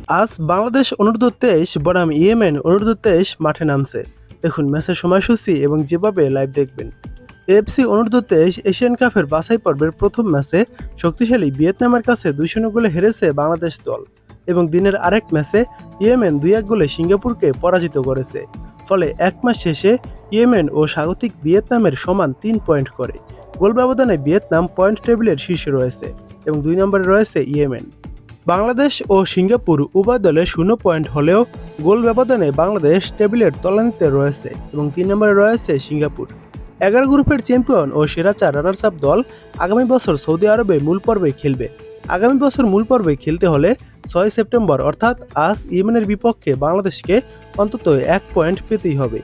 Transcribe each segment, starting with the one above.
আজ বাংলাদেশ অনূর্ধ্ব-23 বনাম ইয়েমেন অনূর্ধ্ব-23 মাঠে নামছে। দেখুন ম্যাচের সময়সূচি এবং যেভাবে লাইভ দেখবেন। এএফসি অনূর্ধ্ব-23 এশিয়ান কাপের বাছাই পর্বের প্রথম ম্যাচে শক্তিশালী ভিয়েতনামের কাছে 2-0 গোলে হেরেছে বাংলাদেশ দল এবং দিনের আরেক ম্যাচে ইয়েমেন 2-1 গোলে সিঙ্গাপুরকে পরাজিত করেছে। ফলে এক ম্যাচ শেষে ইয়েমেন ও স্বাগতিক ভিয়েতনামের সমান 3 পয়েন্ট করে। গোল ব্যবধানে ভিয়েতনাম পয়েন্ট টেবিলের শীর্ষে রয়েছে এবং 2 নম্বরে রয়েছে ইয়েমেন। বাংলাদেশ ও সিঙ্গাপুর উভয় দলে 0 পয়েন্ট হলেও গোল ব্যবধানে বাংলাদেশ টেবিলের তলানিতে রয়েছে এবং 3 নম্বরে রয়েছে সিঙ্গাপুর। 11 গ্রুপের চ্যাম্পিয়ন ও সেরা 4 রানার্স আপ দল আগামী বছর সৌদি আরবে মূল পর্বে খেলবে। আগামী বছর মূল পর্বে খেলতে হলে 6 সেপ্টেম্বর অর্থাৎ আজ ইয়েমেনের বিপক্ষে বাংলাদেশকে অন্তত 1 পয়েন্ট পেতেই হবে।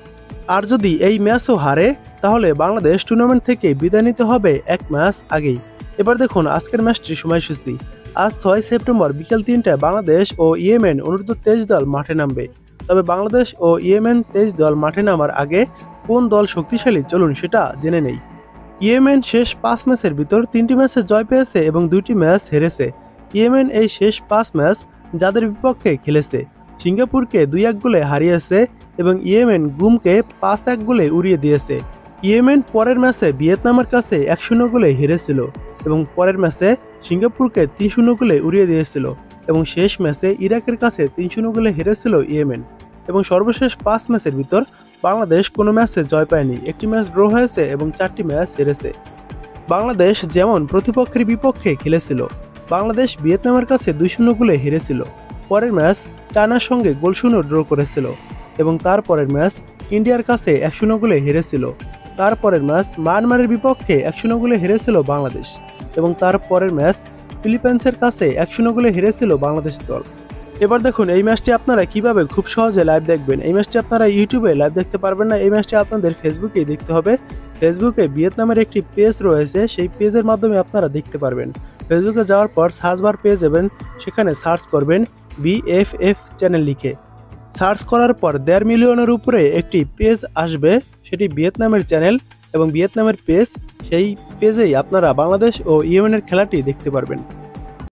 আর যদি এই ম্যাচও হারে তাহলে বাংলাদেশ টুর্নামেন্ট থেকে বিদায় নিতে হবে 1 ম্যাচ আগেই। এবার দেখুন আজকের ম্যাচটির সময়সূচি। আজ 6 সেপ্টেম্বর বিকেল 3টায় বাংলাদেশ ও ইয়েমেন অনূর্ধ্ব-23 দল মাঠে নামবে। তবে বাংলাদেশ ও ইয়েমেন 23 দল মাঠে নামার আগে কোন দল শক্তিশালী চলুন সেটা জেনে নেই। ইয়েমেন শেষ 5 ম্যাচের ভিতর 3টি ম্যাচে জয় পেয়েছে এবং 2টি ম্যাচ হেরেছে। ইয়েমেন এই শেষ 5 ম্যাচ যাদের বিপক্ষে খেলেছে সিঙ্গাপুরকে 2-1 গোলে হারিয়েছে এবং ইয়েমেন গুমকে 5-1 গোলে উড়িয়ে দিয়েছে। ইয়েমেন পরের ম্যাচে ভিয়েতনামের কাছে 1-0 গোলে হেরেছিল এবং পরের ম্যাচে সিঙ্গাপুরকে 3-0 গোলে উড়িয়ে দিয়েছিল এবং শেষ ম্যাচে ইরাকের কাছে 3-0 গোলে হেরেছিল ইয়েমেন। এবং সর্বশেষ 5 ম্যাচের ভিতর বাংলাদেশ কোনো ম্যাচে জয় পায়নি, একটি ম্যাচ ড্র হয়েছে এবং 4টি ম্যাচ হেরেছে। বাংলাদেশ যেমন প্রতিপক্ষের বিপক্ষে খেলেছিল, বাংলাদেশ ভিয়েতনামের কাছে 2-0 গোলে হেরেছিল। পরের ম্যাচ চায়নার সঙ্গে গোলশূন্য ড্র করেছিল এবং তারপরের ম্যাচ ইন্ডিয়ার কাছে 1-0 গোলে হেরেছিল। তারপরের ম্যাচ মায়ানমারের বিপক্ষে 1-0 গোলে হেরেছিল বাংলাদেশ এবং তারপরের ম্যাচ ফিলিপাইন্সের কাছে 1-0 গোলে হেরেছিল বাংলাদেশ দল। এবার দেখুন এই ম্যাচটি আপনারা কিভাবে খুব সহজে লাইভ দেখবেন। এই ম্যাচটি আপনারা ইউটিউবে লাইভ দেখতে পারবেন না, এই ম্যাচটি আপনাদের ফেসবুকেই দেখতে হবে। ফেসবুকে ভিয়েতনামের একটি পেজ রয়েছে, সেই পেজের মাধ্যমে আপনারা দেখতে পারবেন। ফেসবুকে যাওয়ার পর সার্চ বার পেয়ে যাবেন, সেখানে সার্চ করবেন বিএফএফ চ্যানেল লিখে। সার্চ করার পর 1.5 মিলিয়নের উপরে একটি পেজ আসবে, সেটি ভিয়েতনামের চ্যানেল এবং ভিয়েতনামের পেজ। সেই পেজেই আপনারা বাংলাদেশ ও ইয়েমেনের খেলাটি দেখতে পারবেন।